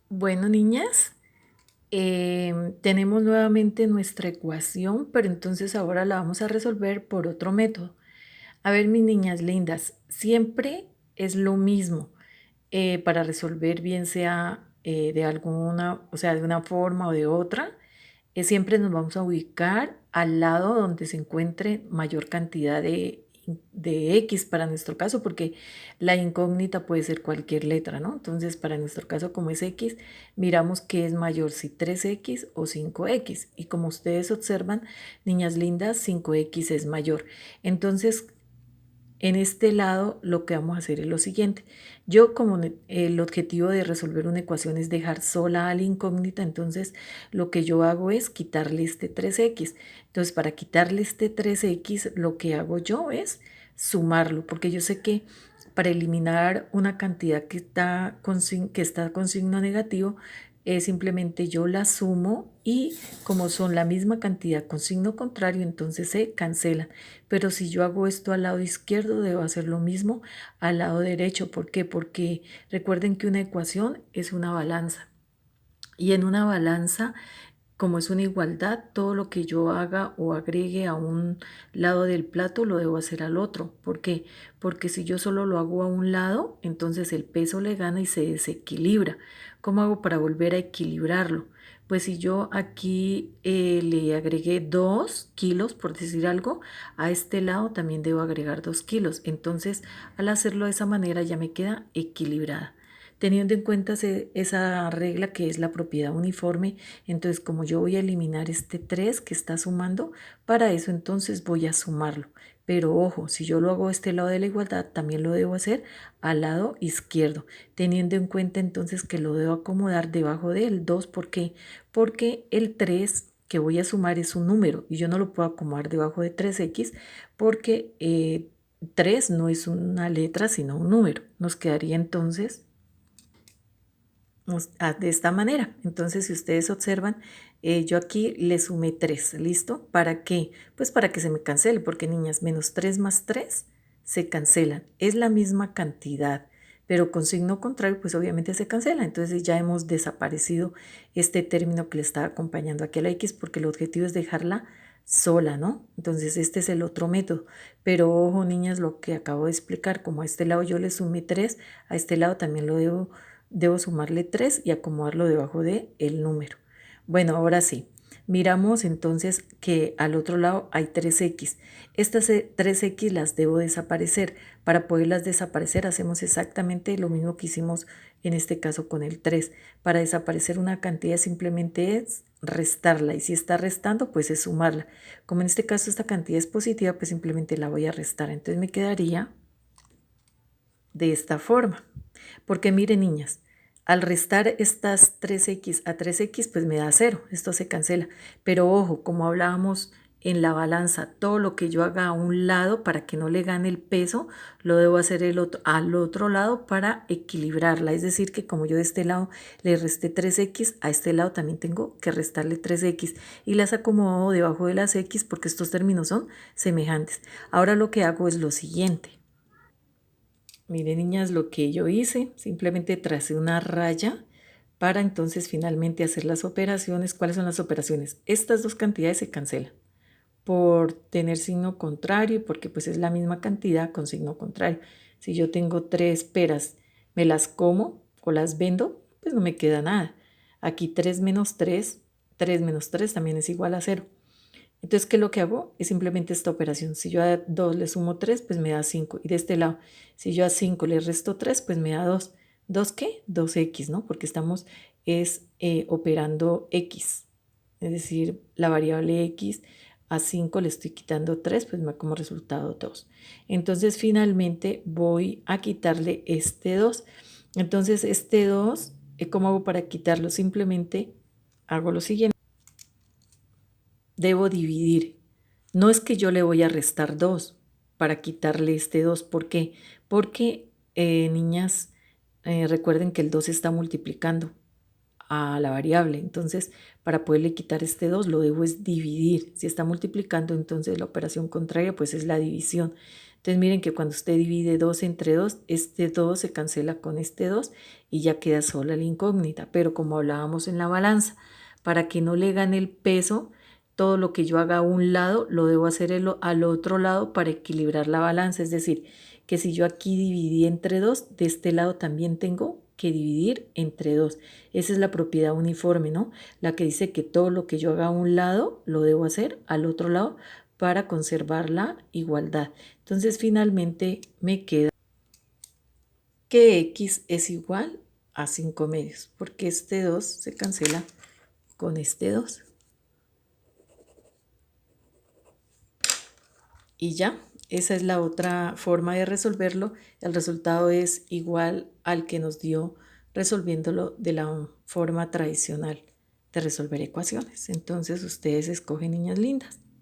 Bueno, niñas, tenemos nuevamente nuestra ecuación, pero entonces ahora la vamos a resolver por otro método. A ver, mis niñas lindas, siempre es lo mismo para resolver, bien sea de alguna, o sea, de una forma o de otra. Siempre nos vamos a ubicar al lado donde se encuentre mayor cantidad de X para nuestro caso, porque la incógnita puede ser cualquier letra, ¿no? Entonces, para nuestro caso, como es X, miramos qué es mayor, si 3X o 5X. Y como ustedes observan, niñas lindas, 5X es mayor. Entonces, en este lado lo que vamos a hacer es lo siguiente. Yo como el objetivo de resolver una ecuación es dejar sola a la incógnita, entonces lo que yo hago es quitarle este 3X. Entonces para quitarle este 3X lo que hago yo es sumarlo, porque yo sé que para eliminar una cantidad que está con signo negativo, simplemente yo la sumo y como son la misma cantidad con signo contrario, entonces se cancelan. Pero si yo hago esto al lado izquierdo, debo hacer lo mismo al lado derecho. ¿Por qué? Porque recuerden que una ecuación es una balanza. Y en una balanza, como es una igualdad, todo lo que yo haga o agregue a un lado del plato lo debo hacer al otro. ¿Por qué? Porque si yo solo lo hago a un lado, entonces el peso le gana y se desequilibra. ¿Cómo hago para volver a equilibrarlo? Pues si yo aquí le agregué 2 kilos, por decir algo, a este lado también debo agregar 2 kilos. Entonces, al hacerlo de esa manera ya me queda equilibrada. Teniendo en cuenta esa regla que es la propiedad uniforme, entonces como yo voy a eliminar este 3 que está sumando, para eso entonces voy a sumarlo. Pero ojo, si yo lo hago a este lado de la igualdad, también lo debo hacer al lado izquierdo, teniendo en cuenta entonces que lo debo acomodar debajo del 2. ¿Por qué? Porque el 3 que voy a sumar es un número y yo no lo puedo acomodar debajo de 3X porque 3 no es una letra sino un número. Nos quedaría entonces de esta manera. Entonces, si ustedes observan, yo aquí le sumé 3, ¿listo? ¿Para qué? Pues para que se me cancele, porque niñas, menos 3 más 3 se cancelan. Es la misma cantidad, pero con signo contrario, pues obviamente se cancela. Entonces ya hemos desaparecido este término que le está acompañando aquí a la X, porque el objetivo es dejarla sola, ¿no? Entonces este es el otro método. Pero ojo, niñas, lo que acabo de explicar, como a este lado yo le sumé 3, a este lado también lo debo sumarle 3 y acomodarlo debajo de el número. Bueno, ahora sí. Miramos entonces que al otro lado hay 3X. Estas 3X las debo desaparecer. Para poderlas desaparecer hacemos exactamente lo mismo que hicimos en este caso con el 3. Para desaparecer una cantidad simplemente es restarla y si está restando pues es sumarla. Como en este caso esta cantidad es positiva pues simplemente la voy a restar. Entonces me quedaría de esta forma. Porque miren, niñas, al restar estas 3X a 3X, pues me da 0. Esto se cancela. Pero ojo, como hablábamos en la balanza, todo lo que yo haga a un lado para que no le gane el peso, lo debo hacer al otro lado para equilibrarla. Es decir, que como yo de este lado le resté 3X, a este lado también tengo que restarle 3X. Y las acomodo debajo de las X porque estos términos son semejantes. Ahora lo que hago es lo siguiente. Miren, niñas, lo que yo hice, simplemente tracé una raya para entonces finalmente hacer las operaciones. ¿Cuáles son las operaciones? Estas dos cantidades se cancelan por tener signo contrario, porque pues es la misma cantidad con signo contrario. Si yo tengo 3 peras, me las como o las vendo, pues no me queda nada. Aquí 3 menos 3, 3 menos 3 también es igual a 0. Entonces, ¿qué es lo que hago? Es simplemente esta operación. Si yo a 2 le sumo 3, pues me da 5. Y de este lado, si yo a 5 le resto 3, pues me da 2. ¿2 qué? 2X, ¿no? Porque estamos operando X. Es decir, la variable X a 5 le estoy quitando 3, pues me da como resultado 2. Entonces, finalmente voy a quitarle este 2. Entonces, este 2, ¿cómo hago para quitarlo? Simplemente hago lo siguiente. Debo dividir. No es que yo le voy a restar 2 para quitarle este 2. ¿Por qué? Porque, niñas, recuerden que el 2 está multiplicando a la variable. Entonces, para poderle quitar este 2, lo debo es dividir. Si está multiplicando, entonces la operación contraria pues es la división. Entonces miren que cuando usted divide 2 entre 2, este 2 se cancela con este 2 y ya queda sola la incógnita. Pero como hablábamos en la balanza, para que no le gane el peso, todo lo que yo haga a un lado lo debo hacer al otro lado para equilibrar la balanza. Es decir, que si yo aquí dividí entre 2, de este lado también tengo que dividir entre 2. Esa es la propiedad uniforme, ¿no? La que dice que todo lo que yo haga a un lado lo debo hacer al otro lado para conservar la igualdad. Entonces finalmente me queda que x es igual a 5 medios, porque este 2 se cancela con este 2. Y ya, esa es la otra forma de resolverlo. El resultado es igual al que nos dio resolviéndolo de la forma tradicional de resolver ecuaciones. Entonces ustedes escogen, niñas lindas.